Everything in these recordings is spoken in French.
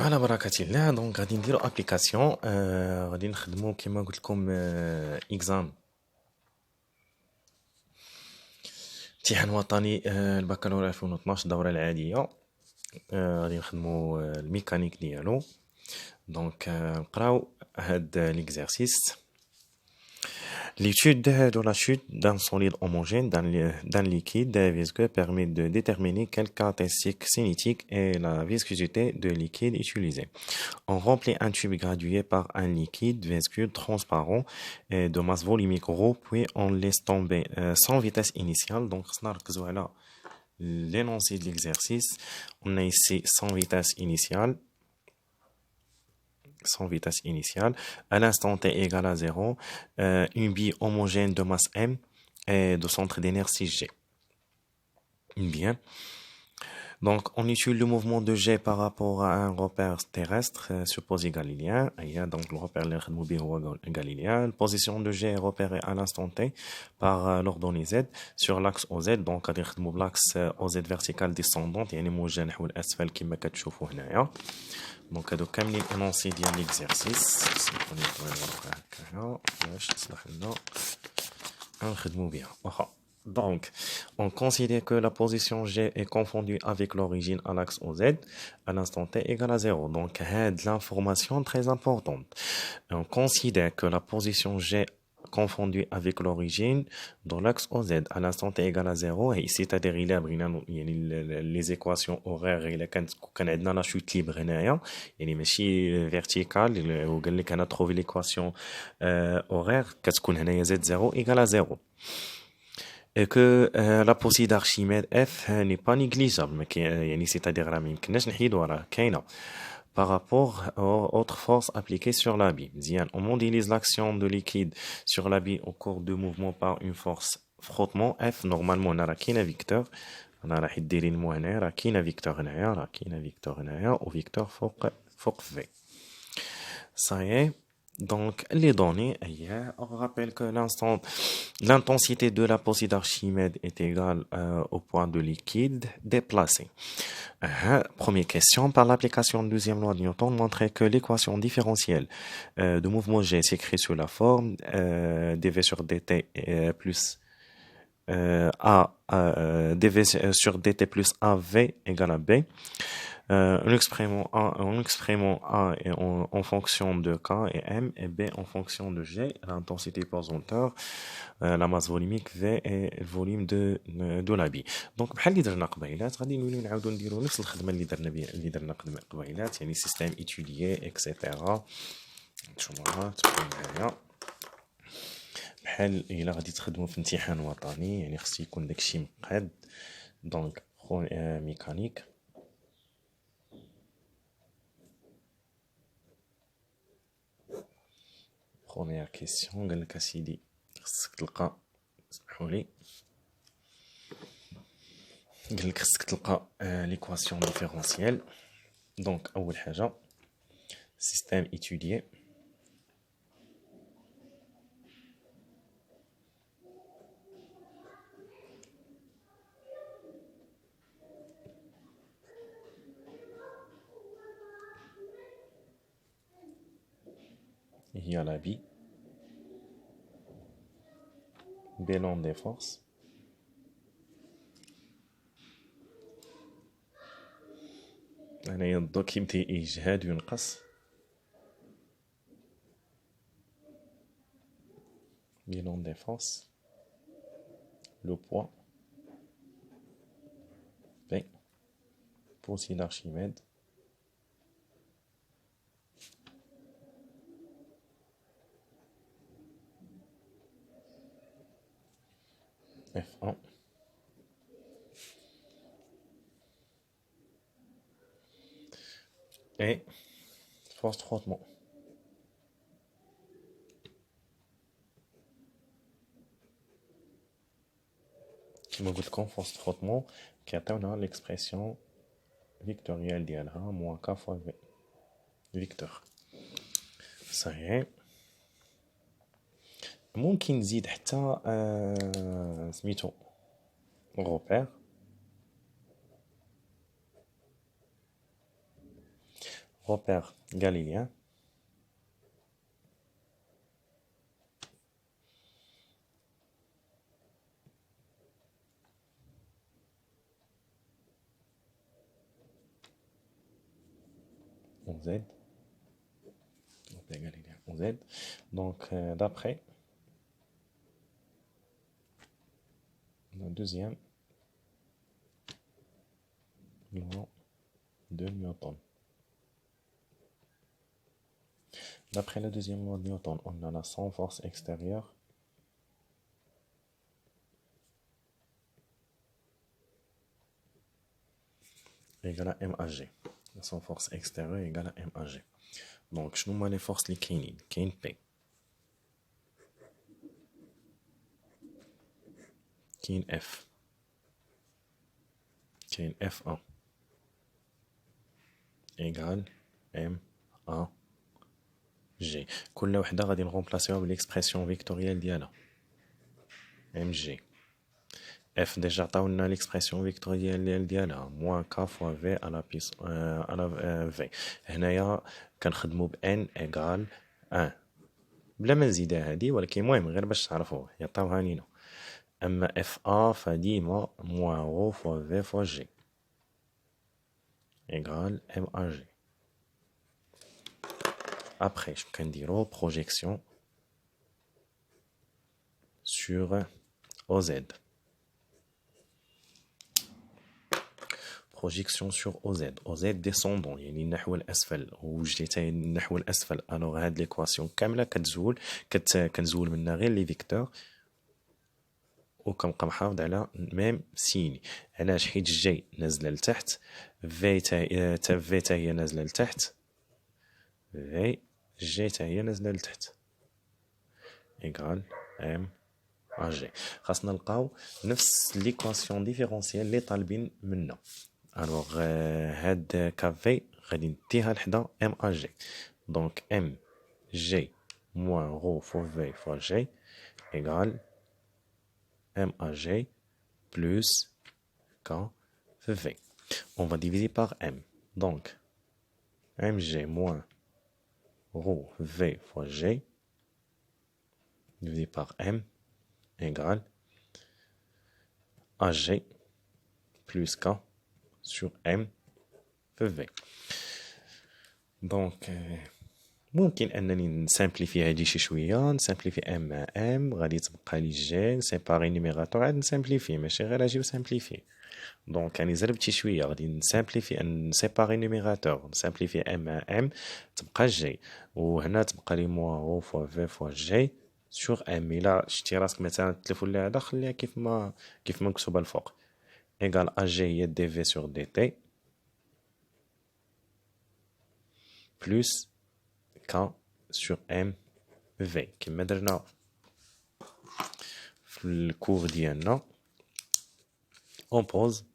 على بركة الله. دونك غادي نديرو ابليكاسيون غادي نخدمو كيما قلت لكم اكزام امتحان وطني البكالوريا 2012 الدورة العادية. غادي نخدمو الميكانيك ديالو. دونك نقراو هاد ليكزارسيس. L'étude de la chute d'un solide homogène d'un liquide visqueux permet de déterminer quelles caractéristiques cinétiques et la viscosité de liquide utilisé. On remplit un tube gradué par un liquide visqueux transparent et de masse volumique ρ, puis on laisse tomber sans vitesse initiale. Donc, on a l'énoncé de l'exercice. On a ici sans vitesse initiale. Sans vitesse initiale, à l'instant t égale à 0, une bille homogène de masse m et de centre d'inertie g. Bien. Donc, on utilise le mouvement de G par rapport à un repère terrestre supposé galiléen. Donc, le repère galiléen. La position de G est repérée à l'instant T par l'ordonnée Z sur l'axe OZ. Donc, on a l'axe OZ vertical descendant. يعني موجه نحو الأسفل كما كتشوفوا هنايا. دونك هادو كاملين انونسي ديال ليكزارسيس. سمحوا لي نطوي الورقه هكايا باش تصلح لنا نخدموا بها. واخا. Donc, on considère que la position G est confondue avec l'origine à l'axe OZ à l'instant T égale à 0. Donc, c'est l'information très importante. On considère que la position G confondue avec l'origine dans l'axe OZ à l'instant T égale à 0. Et c'est-à-dire, il y a les équations horaires, il y a la chute libre, il y a les verticales, on a trouvé l'équation horaire, Z0 égale à 0. Et que la possibilité d'Archimède F n'est pas négligeable, c'est-à-dire par rapport aux autres forces appliquées sur la bille. On modélise l'action de liquide sur la bille au cours du mouvement par une force frottement F. Normalement, on a un vecteur. On a un vecteur au vecteur V. Ça y est. Donc, les données, on rappelle que l'intensité de la possible d'Archimède est égale au point de liquide déplacé. Première question, par l'application de deuxième loi de Newton, montrer que l'équation différentielle de mouvement G s'écrit sous la forme dv sur dt plus dv sur dt plus av égale à b. On exprime A en fonction de K et M et B en fonction de G, l'intensité pesanteur, la masse volumique V et le volume de la bille. Donc, بحال اللي درنا قبيلات غادي نوليو نعاودو نديرو نفس الخدمة اللي درنا قبيلات يعني سيستيم étudié اكسيتيرا. نتوما تبقاو معايا بحال إلا غادي تخدمو في امتحان وطني يعني خصو يكون داكشي مقاد. دونك ميكانيك. Première question, قال لك اسيدي خصك تلقى سمحوا لي قال لك خصك تلقى ليكواسيون ديفيرونسييل. دونك اول حاجه سيستيم étudié. Il y a la bille, bilan des forces, أنا يضو كيمتي إجهاد ينقص bilan des forces, le poids, P, possible d'Archimède, F1, et force de frottement. كما قلت لكم force de frottement كيعطيونا l'expression vectorielle ديالها moins k fois v vecteur. صحيح. ممكن نزيد حتى سميتو غوبير. repère galiléen. En Z. Repère galiléen en Z. Donc, d'après la deuxième loi de Newton. D'après la deuxième loi de Newton, on a la sans force extérieure égale à M à G. La sans force extérieure égale à M à G. Donc, je nous les forces les Keynes. Keynes P. Keynes F. Keynes F1 égale M à G. كل وحدة غادي نغومبلاسيوها بالإكسبرسيون فيكتوريال ديالها. MG. F déjà عطاونا l'expression vectorielle ديالها moins k fois v à la v. هنايا كنخدمو ب n égale 1 بلا ما نزيدها هادي، ولكن المهم غير باش تعرفوه يعطاوها لينا. اما اف ا فديما moins ρ fois v fois g égale m à g. Après je كنديرو projection sur OZ. projection sur OZ. OZ descendant يعني النحو الأسفل، وجدت النحو الأسفل. alors هاد ليكواسيون كاملة كنزول منها غير لي فيكتور وكنبقى محافظ على ميم سيني. علاش؟ حيت جي نازله لتحت، في تا هي نازله لتحت، في جي تا هي نازله لتحت ايكال ام ا جي. خاصنا نلقاو نفس ليكواسيون ديفيرونسيال اللي طالبين منا. الوغ هاد كافي غادي نديها لحدا ام ا جي. دونك ام جي موان رو فوا في فوا جي ايكال M à G plus K V. On va diviser par M. Donc, mg moins ρ v fois G divisé par M égale AG plus K sur M V. Donc, ممكن انني نسامبليفي هادي شي شويه، نسامبليفي ام مع ام غادي تبقى لي جي نسيباري نيميراتور عاد نسامبليفي، ماشي غير اجي وسامبليفي. دونك راني زربت شي شويه، غادي نسيباري نيميراتور، نسامبليفي ام مع ام تبقى جي، وهنا تبقى لي موان او فوا في فوا جي سور ام. الا شتي راسك مثلا التليفون هذا خليها كيف ما مكتوبه الفوق ايكال ا جي هي دي في سور دي تي بلس K sur M V كما درنا في الكور ديالنا. on pose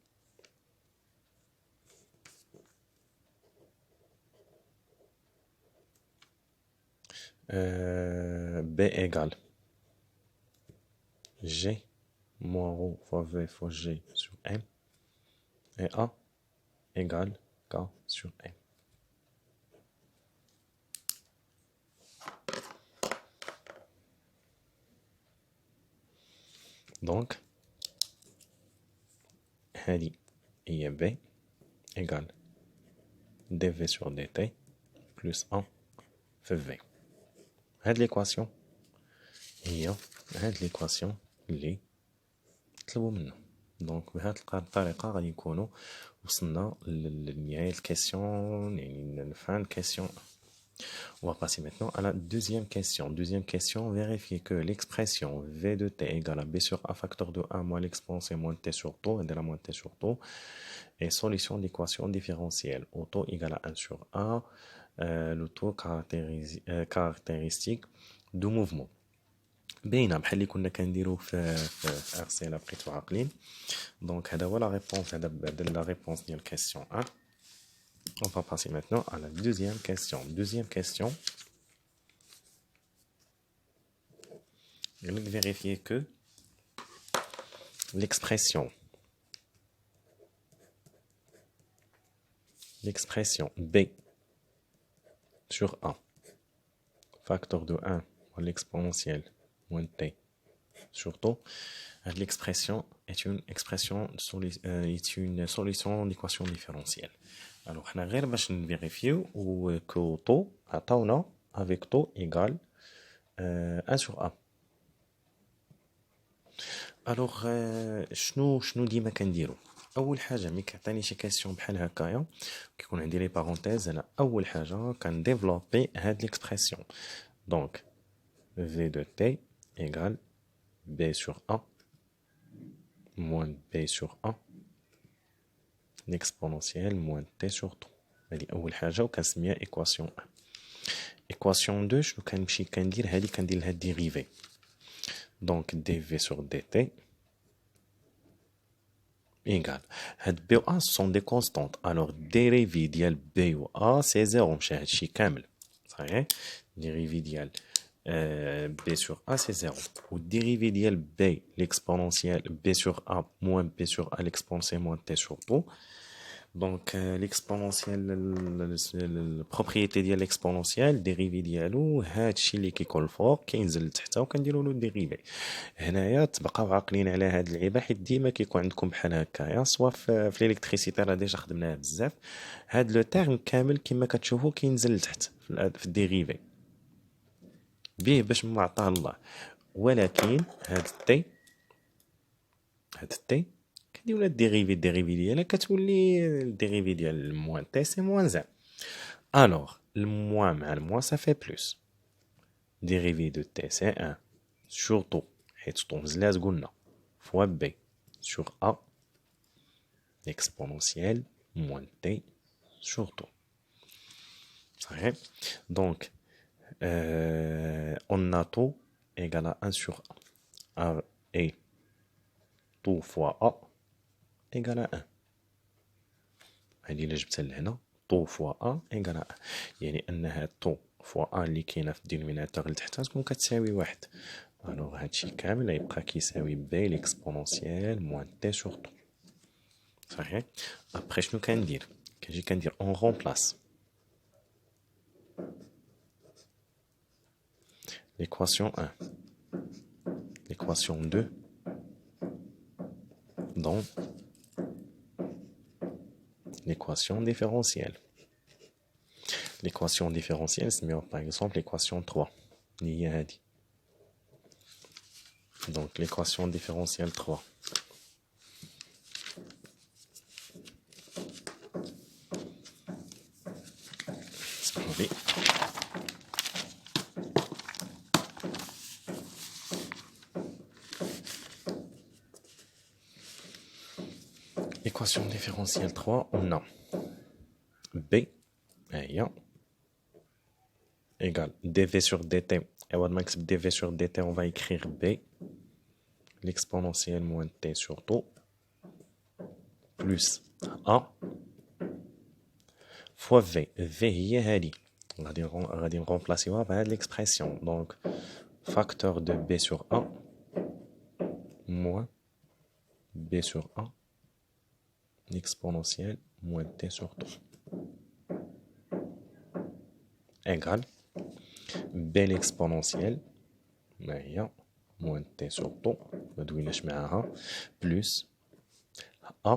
B égale G moins ρ fois V fois G sur M et A égale K sur M. Donc, هذه هي B égale dV sur dt plus 1 في V. هاد l'équation هي هاد l'équation اللي طلبوا منا. دونك بهاد الطريقة غادي نكونوا وصلنا لنهاية الكيسيون، يعني لفان الكيسيون. On va passer maintenant à la deuxième question. Deuxième question, vérifier que l'expression V de t égale à B sur A facteur de 1 moins l'exponentielle moins T sur taux, et de la moins T sur taux, est solution d'équation différentielle. Au taux égale à 1 sur A, le taux caractéristique du mouvement. باينه بحال اللي كنا كنديرو في ارسي بقيتو عاقلين. دونك هذا هو لا ريبونس، هذا بعد لا ريبونس ديال كيسيون 1. On va passer maintenant à la deuxième question. Deuxième question. Je vais vérifier que l'expression B sur A. Facteur de 1 à l'exponentielle moins t sur tau. L'expression est une solution d'équation différentielle. Alors, on va vérifier que tau avec tau égale 1 sur A. Alors, شنو ديما كنديرو؟ اول حاجه ملي كيعطيني شي كاستيون بحال هكايا كيكون عندي لي بارونتيز، انا اول حاجه كنديفلوبي هاد ليكسبرسيون. دونك v de t égale b sur a moins b sur a l'exponentielle moins t sur 2. هادي اول حاجه وكنسميها ايكواسيون 1. ايكواسيون 2 شنو كنمشي كندير؟ هادي كندير لها ديريفي. دونك dv sur dt égale هاد b و a sont des constantes. alors dérivé ديال b و a c'est 0 مشى هادشي كامل صحيح. dérivé ديال b sur a c'est 0 و dérivé ديال b l'exponentielle b sur a moins b sur a l'exponentielle moins t sur 2. donc l'exponentielle البروبريتي ديال l'exponentielle dérivé ديالو هادشي اللي كيكون الفوق كينزل لتحت وكنديروا له ديريفي. هنايا تبقاو عاقلين على هاد اللعيبه حيت ديما كيكون عندكم بحال هكايا سوا في الالكتريسيتي راه ديجا خدمناها بزاف. هاد لو تيرم كامل كما كتشوفوا كينزل لتحت في الديريفي به باش ما عطاه الله. ولكن هاد التي كنديروا لها الديريفي ديالها كتولي الديريفي ديال موان تي سي موان 1. alors الموان مع الموان ça fait plus. dérivé de t c'est 1 sur 2 حيت طو مزلاز قلنا fois b sur a exponentielle moins t sur 2 صحيح. donc on a tout égale à 1 sur a et tout fois a égale à 1. هادي اللي جبتها لهنا طو فوا ا ايكال 1 يعني انها طو فوا ا اللي كاينه في الدينوميناتور لتحت تكون كتساوي 1. الوغ هادشي كامل يبقى كيساوي بي ليكسبونونسيال موان تي سور 2 صحيح. ابخي شنو كندير؟ كندير اون رومبلاس l'équation 1 l'équation 2 dans l'équation différentielle. L'équation différentielle, c'est par exemple l'équation 3. Donc l'équation différentielle 3. Équation différentielle 3, on a b égale dv sur dt. Et on va dv sur dt, on va écrire b l'exponentielle moins t sur 2 plus a fois v. v هي هذه غادي نرمبلاسيوها بهاد l'expression. donc facteur de b sur a moins b sur a l'exponentielle moins t sur 2 égale b l'exponentielle moins t sur 2 ما دويناش معاها plus a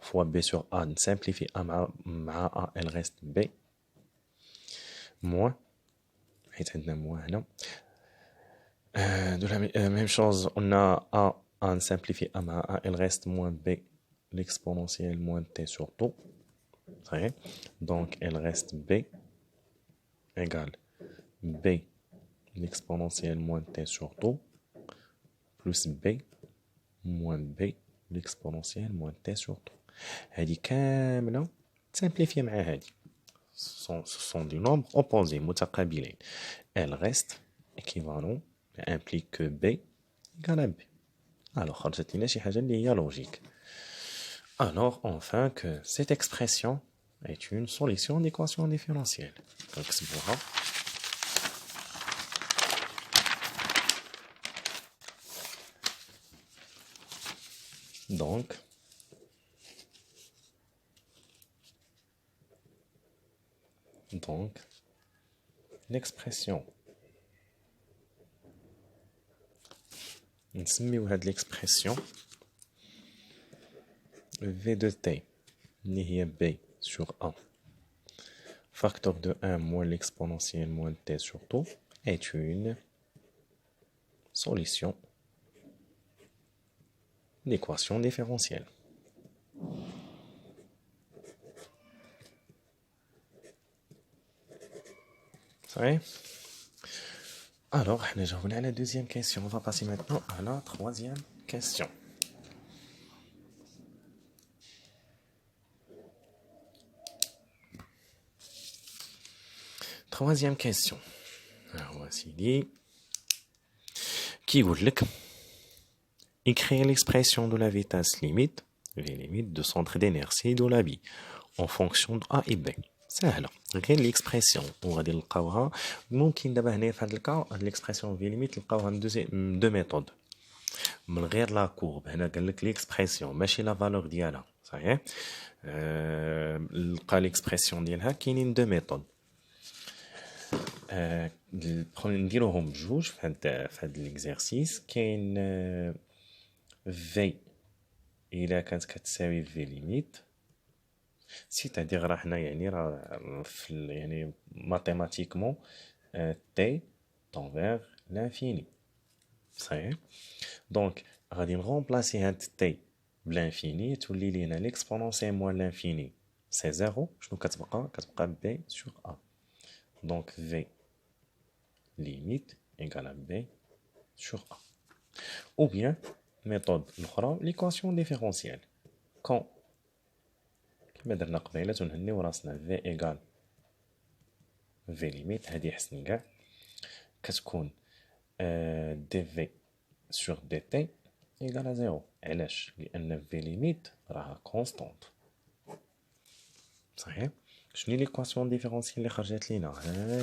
fois b sur a نسامبليفي a مع a elle reste b moins حيت عندنا moins هنا de la même chose on a a on simplifie a مع a elle reste moins b l'exponentielle moins t sur 2 صحيح. donc elle reste b égale b l'exponentielle moins t sur 2 plus b moins b l'exponentielle moins t sur 2. هذه كاملة تسامبليفي مع هذه ce sont des nombres opposés متقابلين. elle reste équivalent implique que b égale à b. alors خرجت لنا شي حاجة اللي هي logique. alors enfin que cette expression est une solution d'équation différentielle. نكتبوها. donc Donc, l'expression. نسميو هاد l'expression V de t اللي هي B sur A facteur de 1 moins l'exponentielle moins t sur 2 est une solution d'équation différentielle. Ça va? Alors, on a déjà à la deuxième question. On va passer maintenant à la troisième question. Troisième question. Alors, voici dit. Qui vous dit écrire l'expression de la vitesse limite, les limites de centre d'inertie de la vie, en fonction de A et B. سهلة غير ليكسبريسيون وغادي نلقاوها ممكن دابا هنا في هذا الكا هاد ليكسبريسيون في ليميت نلقاوها من دو ميثود من غير لا كورب هنا قال لك ليكسبريسيون ماشي لا فالور ديالها صحيح لقى ليكسبريسيون ديالها كاينين دو ميثود نديروهم بجوج في هاد ليكزارسيس كاين في الا كانت كتساوي في ليميت سيتادير راه حنا يعني راه يعني ماتيماتيكمون تي طونفير لانفيني صحيح دونك غادي نغومبلاسي هاد تي بلانفيني تولي لينا ليكسبونونسيال موان لانفيني سي زيرو شنو كتبقى بي سور ا دونك في ليميت ايكال بي سور ا ou bien méthode الاخرى ليكواسيون ديفيرونسيال كون كما درنا قبيله تنهنيو راسنا في ايكال في ليميت هادي حسن كاع كتكون دي في سور دي تي ايكال زيرو علاش لان في ليميت راها كونستانت صحيح شنو هي ليكواسيون ديفيرونسيال اللي خرجت لينا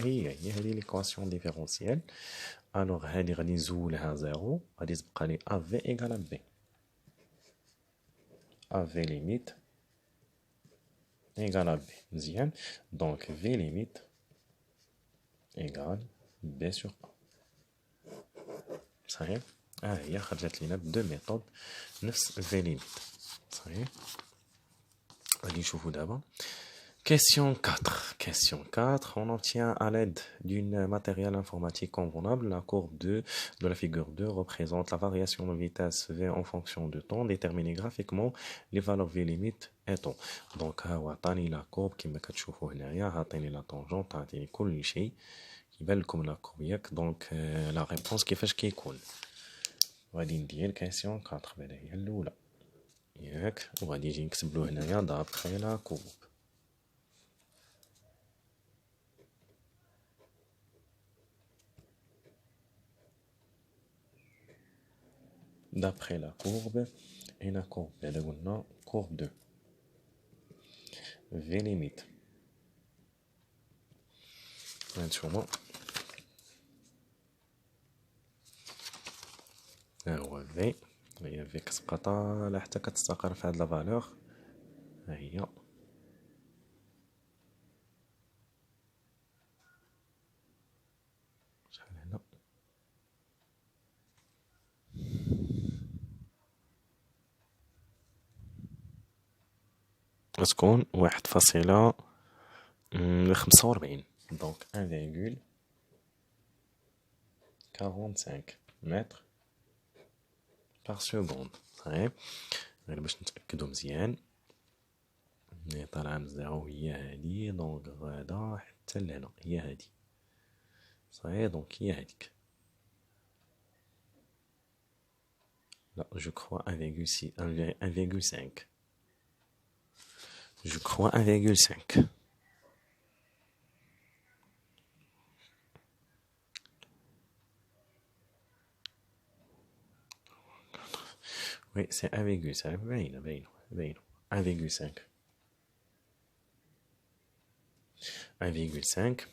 هي هذه ليكواسيون ديفيرونسيال الوغ هادي غادي نزولها زيرو غادي تبقى لي ا في ايكال بي ا في ليميت ايكال بي مزيان دونك في ليميت ايكال بي سور ا صحيح هي خرجت لينا بدو ميثود نفس في ليميت صحيح غادي نشوفو دابا Question 4. Question 4. On obtient à l'aide d'un matériel informatique convenable. La courbe de la figure 2 représente la variation de vitesse V en fonction du temps. Déterminer graphiquement les valeurs V limites et temps. Donc, عطاني la courbe كما كتشوفوا هنايا عطاني la tangente عطاني كل شيء كيبان لكم la courbe ياك دونك la réponse كيفاش كيكون غادي ندير question 4 بعدا هي الاولى ياك وغادي نجي نكتب له هنايا d'après la courbe d'après la courbe et la courbe la courbe 2 V limite هانتوما ها هو في هي في كتبقى طالعة حتى كتستقر في هاد لا فالور ها هي شحال هنا غتكون 1.45 دونك 1,45 متر par seconde صحيح غير باش نتأكدو مزيان ملي طالعة من زيرو هي هادي دونك غادا حتى لهنا هي هادي صحيح دونك هي هاديك لا جو كخوا 1,5 je crois 1,5 oui c'est 1,5 باينة 1,5 1,5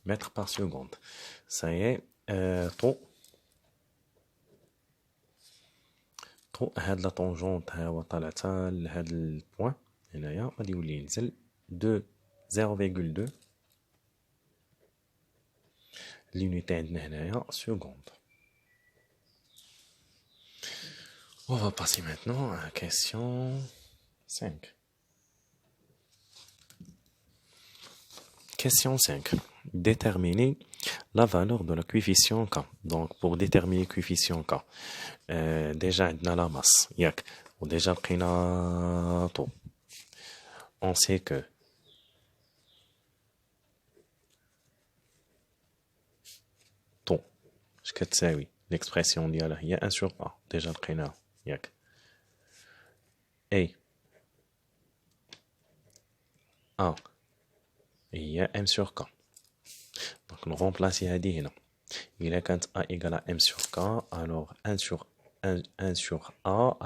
mètres par seconde ça y est طو هاد لا طونجونت ها هو طالع حتى لهاد البوان هنايا غادي يولي ينزل 0,2 l'unité عندنا seconde. On va passer maintenant à la question 5. Question 5. Déterminer la valeur de la coefficient K. Donc, pour déterminer coefficient K, déjà, on a la masse. Yak. Ou déjà, on a tout. On sait que tout, ce que tu sais, oui, l'expression d'IA, il y a 1 sur A. Déjà, on a. Yak. Et A, il y a M sur K. Donc, on remplace ici. Il est quand A égale à M sur K, alors 1 sur 1 sur A,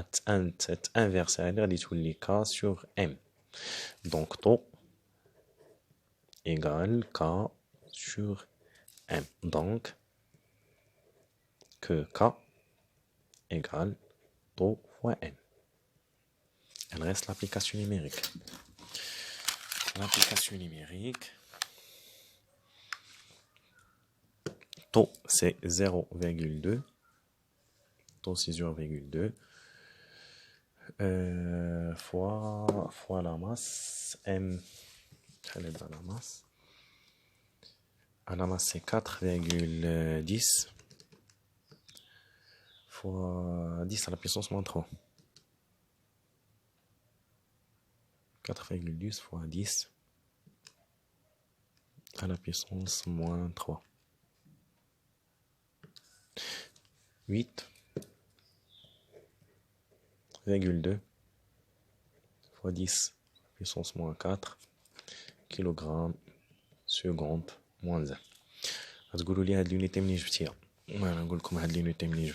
c'est inverse, c'est-à-dire les K sur M. Donc, taux égale K sur M. Donc, que K égale taux fois M. Il reste l'application numérique. L'application numérique, taux c'est 0,2. Taux c'est 0,2. Fois la masse M. Elle est dans la masse. À la masse, c'est 4,10 fois 10 à la puissance moins 3. 4,10 fois 10 à la puissance moins 3. 8,2 fois 10 puissance moins 4 kg seconde moins 1. غتقولوا لي هاد l'unité منين جبتيها؟ انا نقول لكم هاد l'unité منين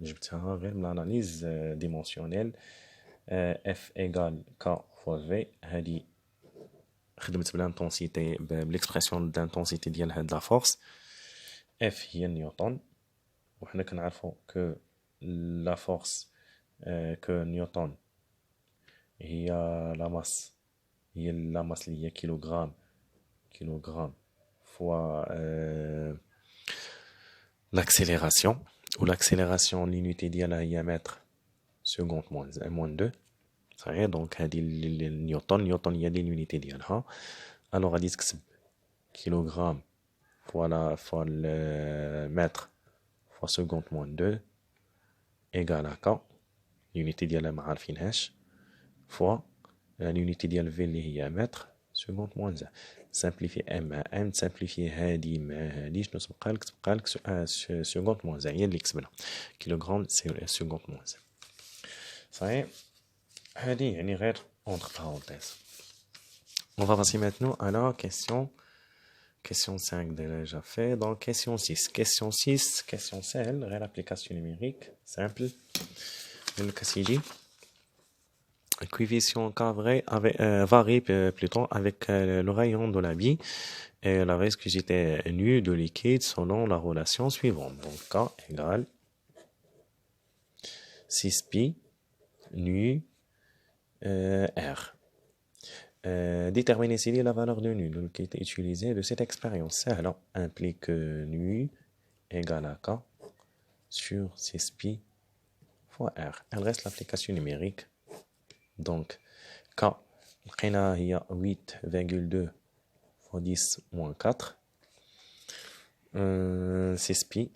جبتها غير من l'analyse dimensionnelle. F égale K fois V. هادي خدمت بالانتونسيتي بالاكسبرسيون d'intensité ديال هاد لا فورس. F هي نيوتن وحنا كنعرفوا que la force que نيوتن هي la masse اللي هي كيلوغرام fois l'accélération, ou l'accélération l'unité ديالها هي mètre seconde moins 2. صحيح donc هذه نيوتن هي l'unité ديالها. alors غادي تكتب kilogramme fois le mètre fois seconde moins 2 égale à K, l'unité ديالها ما عارفينهاش, fois l'unité ديال V اللي هي mètre seconde moins 1. simplifier M à M, simplifier هادي مع هادي, شنو تبقى لك seconde moins 1 هي اللي كتبنا. kilogramme c'est seconde moins 1. صحيح هادي يعني غير entre parenthèses. On va passer maintenant à la question 5 déjà fait. Donc question 6. Question 6, غير application numérique simple. Le Cassidy. Le coefficient K varie plutôt avec le rayon de l'habit et la viscosité nue de liquide selon la relation suivante. Donc K égale 6pi nu R. Déterminer ici la valeur de nu qui est utilisée de cette expérience. Ça implique que nu égale à K sur 6pi fois R. Elle reste l'application numérique. Donc, K, il y a 8,2 fois 10 moins 4. 6pi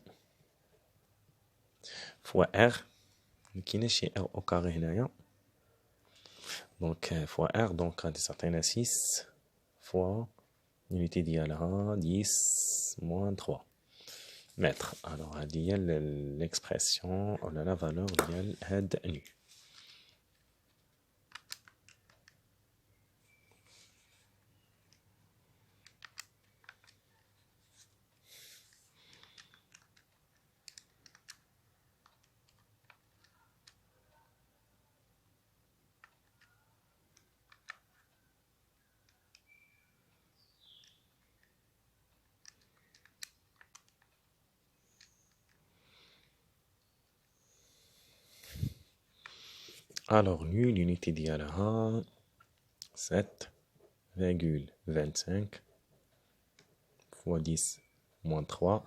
fois R. Qui est chez R au carré. Donc, fois R, donc, à certaines 6 fois l'unité d'IA 10 moins 3 mètres. Alors, il y a l'expression, on a la valeur de head nu. Alors, nu, l'unité d'IA 7,25 fois 10 moins 3.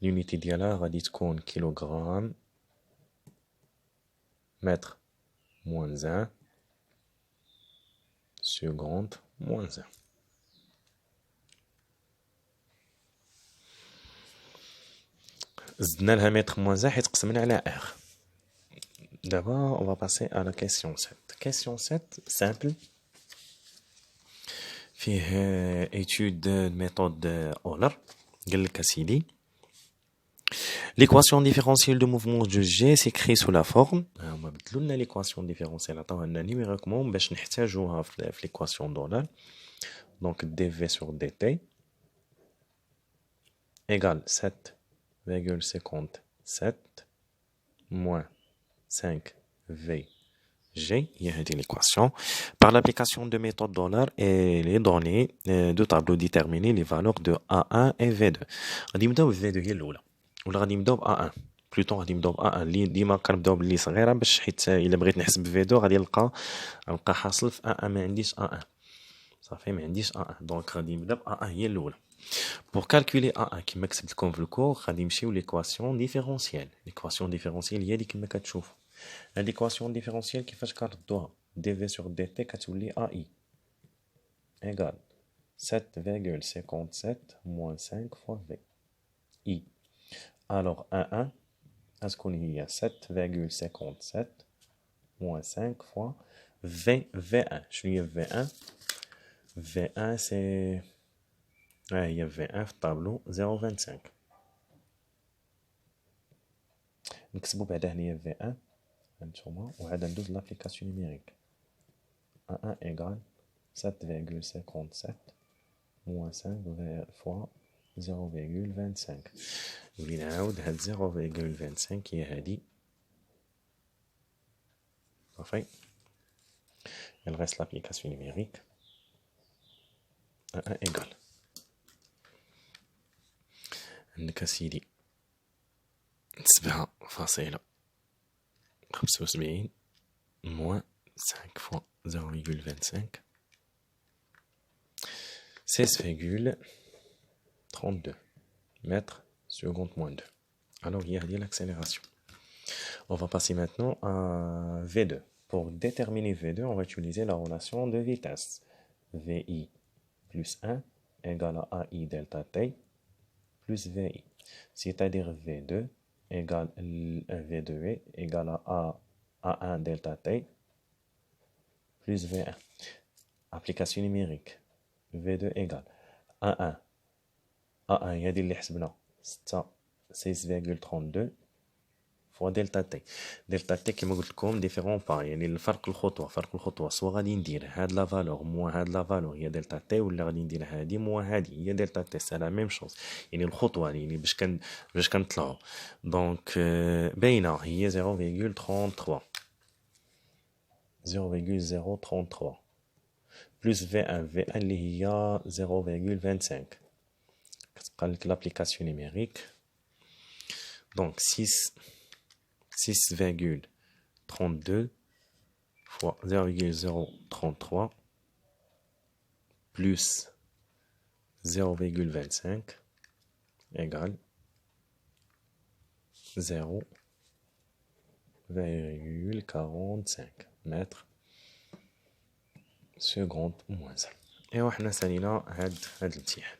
L'unité ديالها غادي تكون kilogramme, mètre, moins 1, seconde, moins 1. زدنا لها متر moins 1 حيت قسمنا على R. D'abord, on va passer à la question 7. Question 7, simple. فيه étude de méthode Euler. قال لك أسيدي. L'équation différentielle de mouvement de G s'écrit sous la forme. هما بدلوا لنا l'équation différentielle. عطاوها لنا numériquement باش نحتاجوها في l'équation d'Euler. Donc dv sur dt égale 7,57 moins 5v G, il y a l'équation. Par l'application de méthode $, et les données de tableau déterminer les valeurs de A1 et V2. غادي نبداو V2 هي الأولى ولا غادي نبداو A1 بلوتو غادي نبداو A1 اللي ديما كنبداو باللي صغيرة باش حيت إلا بغيت نحسب V2 غادي نلقى حاصل في A1 ما عنديش A1 صافي ما عنديش A1 دونك غادي نبدا ب A1 هي الأولى. Pour calculer A1 كما كتبت لكم في الكور غادي نمشيو l'équation différentielle. L'équation différentielle هي اللي كما كتشوفوا. L'équation différentielle كيفاش كنردوها dv sur dt كتولي AI égale 7,57 moins 5 fois v I. Alors A1 غتكون هي 7,57 moins 5 fois V1. شنو هي V1 V1 c'est هي V1 في الطابلو 0,25 نكتبو بعدا هنايا V1 هانتوما وعاد ندوز لابليكاسيون نيميريك A1 égale 7,57 moins 5 fois 0,25 نولي نعاود هاد 0,25 هي هادي صافي il reste l'application numérique A1 égale عندك أسيدي 7,75 moins 5 fois 0,25 16,32 mètres seconde moins 2. Alors il y a l'accélération. On va passer maintenant à V2. Pour déterminer V2, on va utiliser la relation de vitesse. VI plus 1 égale à AI delta T plus VI. C'est-à-dire V2 égale V2 égale à A1 delta T plus V1. Application numérique. V2 égale A1 هي هادي اللي حسبنا 6,32 فوا دلتا تي. دلتا تي كيما قلت لكم ديفيرون با يعني الفرق الخطوة سوا غادي ندير هاد لا فالور موا هاد لا فالور هي دلتا تي ولا غادي ندير هادي موا هادي هي دلتا تي سي لا ميم شوز يعني الخطوة يعني باش كنطلعو دونك باينة هي 0,33 بلس V1 اللي هي 0,25 كتبقى لك l'application numérique donc 6,32 fois 0,033 plus 0,25 égale 0,45 mètres seconde moins 1. ايوا حنا سالينا هاد الامتحان